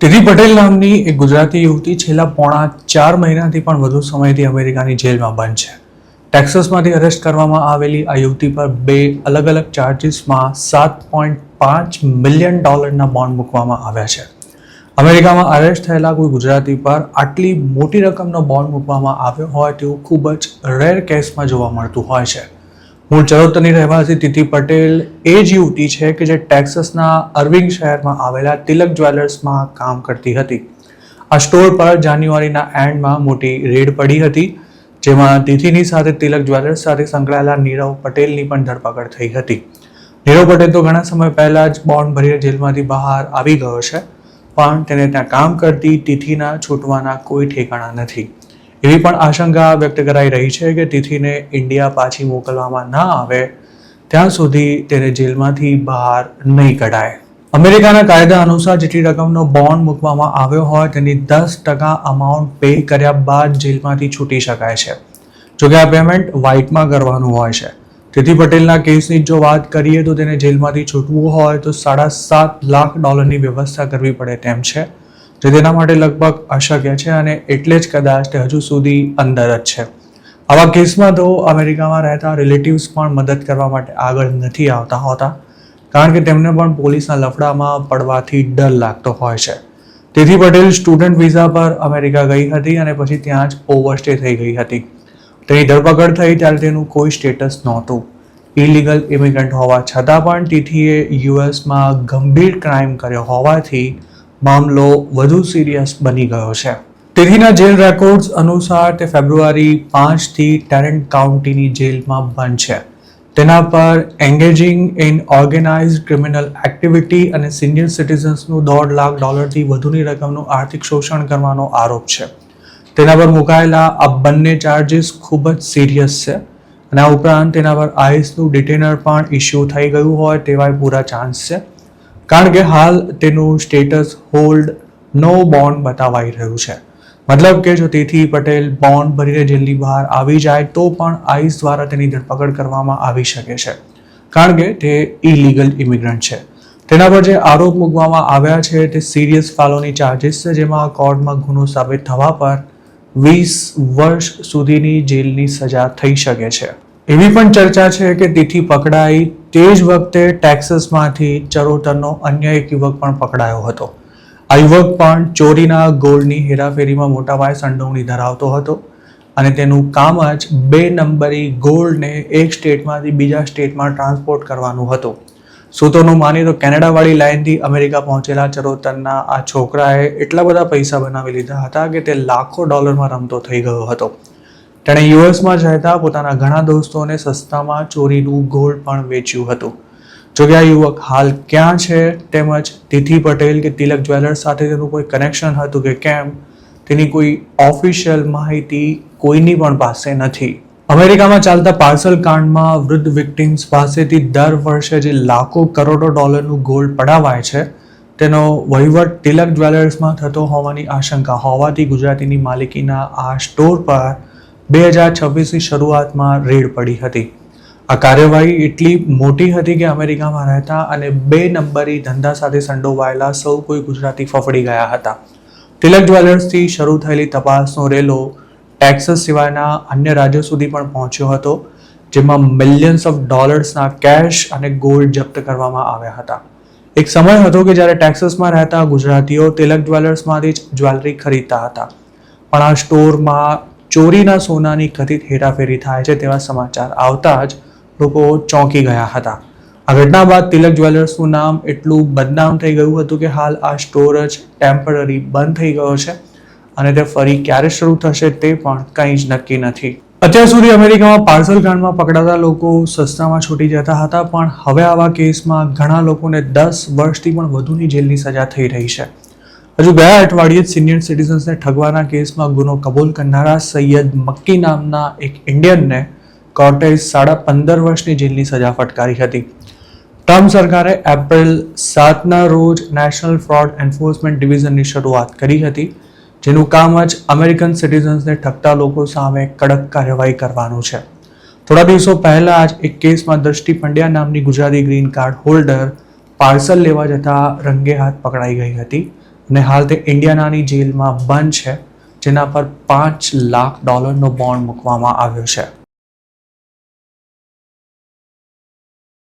તિથિ પટેલ નામની એક ગુજરાતી યુવતી છેલ્લા પોણા 4 મહિનાથી પણ વધુ સમયથી અમેરિકાની જેલમાં બંધ છે. ટેક્સાસમાંથી અરેસ્ટ કરવામાં આવેલી આ યુવતી પર 2 અલગ અલગ ચાર્જિસમાં $7.5 મિલિયન બોન્ડ મૂકવામાં આવ્યા છે. અમેરિકામાં અરેસ્ટ થયેલા કોઈ ગુજરાતી પર આટલી મોટી રકમનો બોન્ડ મૂકવામાં આવ્યો હોય તેવું ખૂબ જ રેર કેસમાં જોવા મળતું હોય છે. મૂળ ચરોતરની રહેવાસી તિથિ પટેલ એ જ યુવતી છે કે જે ટેક્સાસના અર્વિંગ શહેરમાં આવેલા તિલક જ્વેલર્સમાં કામ કરતી હતી. આ સ્ટોર પર જાન્યુઆરીના એન્ડમાં મોટી રેડ પડી હતી, જેમાં તિથિની સાથે તિલક જ્વેલર્સ સાથે સંકળાયેલા નીરવ પટેલની પણ ધરપકડ થઈ હતી. નીરવ પટેલ તો ઘણા સમય પહેલા જ બોન્ડ ભરીને જેલમાંથી બહાર આવી ગયો છે, પણ તેને ત્યાં કામ કરતી તિથિના છૂટવાના કોઈ ઠેકાણા નથી. એવી પણ આશંકા વ્યક્ત કરાઈ રહી છે કે તિથિને ઇન્ડિયા પાછી મોકલવામાં ન આવે ત્યાં સુધી તેને જેલમાંથી બહાર નહીં કઢાય. અમેરિકાના કાયદા અનુસાર જેટલી રકમનો બોન્ડ મૂકવામાં આવ્યો હોય તેની 10% અમાઉન્ટ પે કર્યા બાદ જેલમાંથી છૂટી શકાય છે. જોકે આ પેમેન્ટ વ્હાઇટમાં કરવાનું હોય છે. તિથિ પટેલના કેસની જો વાત કરીએ તો તેને જેલમાંથી છૂટવું હોય તો $7.5 લાખ વ્યવસ્થા કરવી પડે તેમ છે, જે તેના માટે લગભગ અશક્ય છે અને એટલે જ કદાચ તે હજુ સુધી અંદર જ છે. આવા કેસમાં તો અમેરિકામાં રહેતા રિલેટિવ્સ પણ મદદ કરવા માટે આગળ નથી આવતા હોતા, કારણ કે તેમને પણ પોલીસના લફડામાં પડવાથી ડર લાગતો હોય છે. તિથિ પટેલ સ્ટુડન્ટ વિઝા પર અમેરિકા ગઈ હતી અને પછી ત્યાં જ ઓવરસ્ટે થઈ ગઈ હતી. તેની ધરપકડ થઈ ત્યારે તેનું કોઈ સ્ટેટસ નહોતું. ઇલીગલ ઇમિગ્રન્ટ હોવા છતાં પણ તિથિએ યુએસમાં ગંભીર ક્રાઇમ કર્યો હોવાથી મામલો વધુ સિરિયસ બની ગયો છે. તિથિના જેલ રેકોર્ડ્સ અનુસાર તે ફેબ્રુઆરી 5થી ટેરેન્ટ કાઉન્ટીની જેલમાં બંધ છે. તેના પર engaging in organised criminal activity અને સિનિયર સિટીઝન્સનું $1.5 લાખથી વધુની રકમનું આર્થિક શોષણ કરવાનો આરોપ છે. તેના પર મુકાયેલા આ બંને ચાર્જીસ ખૂબ જ સિરિયસ છે અને આ ઉપરાંત તેના પર આઈસનું ડિટેનર પણ ઇસ્યુ થઈ ગયું હોય તેવા પૂરા ચાન્સ છે, કારણ કે હાલ તેનું સ્ટેટસ હોલ્ડ નો બોન્ડ બતાવાઈ રહ્યું છે. મતલબ કે જો તિથિ પટેલ બોન્ડ ભરીને જેલની બહાર આવી જાય તો પણ આઈસ દ્વારા તેની ધરપકડ કરવામાં આવી શકે છે, કારણ કે તે ઇલીગલ ઇમિગ્રન્ટ છે. તેના પર જે આરોપ મૂકવામાં આવ્યા છે તે સિરિયસ ફેલોની ચાર્જીસ છે, જેમાં કોર્ટમાં ગુનો સાબિત થવા પર 20 વર્ષ સુધીની જેલની સજા થઈ શકે છે. એવી પણ ચર્ચા છે કે તિથિ પકડાઈ તે જ વખતે ટેક્સાસમાંથી ચરોતરનો અન્ય એક યુવક પણ પકડાયો હતો. આ યુવક પણ ચોરીના ગોલ્ડની હેરાફેરીમાં મોટા પાયે સંડોવણી ધરાવતો હતો અને તેનું કામ જ 2 નંબરી ગોલ્ડને એક સ્ટેટમાંથી બીજા સ્ટેટમાં ટ્રાન્સપોર્ટ કરવાનું હતું. સૂત્રોનું માનીએ તો કેનેડાવાળી લાઇનથી અમેરિકા પહોંચેલા ચરોતરના આ છોકરાએ એટલા બધા પૈસા બનાવી લીધા હતા કે તે લાખો ડોલરમાં રમતો થઈ ગયો હતો. તેણે યુએસમાં જ રહેતા પોતાના ઘણા દોસ્તોને સસ્તામાં ચોરીનું ગોલ્ડ પણ વેચ્યું હતું. જોકે આ યુવક હાલ ક્યાં છે તેમજ તિથિ પટેલ કે તિલક જ્વેલર્સ સાથે તેનું કોઈ કનેક્શન હતું કે કેમ તેની કોઈ ઓફિશિયલ માહિતી કોઈની પણ પાસે નથી. અમેરિકામાં ચાલતા પાર્સલ કાંડમાં વૃદ્ધ વિક્ટિમ્સ પાસેથી દર વર્ષે જે લાખો કરોડો ડોલરનું ગોલ્ડ પડાવાય છે તેનો વહીવટ તિલક જ્વેલર્સમાં થતો હોવાની આશંકા હોવાથી ગુજરાતીની માલિકીના આ સ્ટોર પર 2026ની શરૂઆતમાં રેડ પડી હતી. આ કાર્યવાહી એટલી મોટી હતી કે અમેરિકામાં રહેતા અને 2 નંબરી ધંધા સાથે સંડોવાયેલા સૌ કોઈ ગુજરાતી ફફડી ગયા હતા. તિલક જ્વેલર્સથી શરૂ થયેલી તપાસનો રેલો ટેક્સાસ સિવાયના અન્ય રાજ્યો સુધી પણ પહોંચ્યો હતો, જેમાં મિલિયન્સ ઓફ ડોલર્સના કેશ અને ગોલ્ડ જપ્ત કરવામાં આવ્યા હતા. એક સમય હતો કે જ્યારે ટેક્સાસમાં રહેતા ગુજરાતીઓ તિલક જ્વેલર્સમાંથી જ જ્વેલરી ખરીદતા હતા, પણ આ સ્ટોરમાં ચોરીના સોનાની કથિત હેરાફેરી થાય છે તેવા સમાચાર આવતા જ લોકો ચોંકી ગયા હતા. આ ઘટના બાદ તિલક જ્વેલર્સનું નામ એટલું બદનામ થઈ ગયું હતું કે હાલ આ સ્ટોર જ ટેમ્પરરી બંધ થઈ ગયો છે અને તે ફરી ક્યારે શરૂ થશે તે પણ કંઈ જ નક્કી નથી. અત્યાર સુધી અમેરિકામાં પાર્સલ કાંડમાં પકડાતા લોકો સસ્તામાં છૂટી જતા હતા, પણ હવે આવા કેસમાં ઘણા લોકોને 10 વર્ષથી પણ વધુની જેલની સજા થઈ રહી છે. હજુ ગયા અઠવાડિયે જ સિનિયર સિટીઝન્સને ઠગવાના કેસમાં ગુનો કબૂલ કરનારા સૈયદ મક્કી નામના એક ઇન્ડિયનને કોર્ટે 15.5 વર્ષની જેલની સજા ફટકારી હતી. ટ્રમ્પ સરકારે એપ્રિલ 7ના રોજ નેશનલ ફ્રોડ એન્ફોર્સમેન્ટ ડિવિઝનની શરૂઆત કરી હતી, જેનું કામ જ અમેરિકન સિટીઝન્સને ઠગતા લોકો સામે કડક કાર્યવાહી કરવાનું છે. થોડા દિવસો પહેલા જ એક કેસમાં દ્રષ્ટિ પંડ્યા નામની Gujarati green card holder parcel લેવા જતા રંગે હાથ પકડાઈ ગઈ હતી અને હાલ તે ઇન્ડિયાનાની જેલમાં બંધ છે, જેના પર $5 લાખ બોન્ડ મૂકવામાં આવ્યો છે.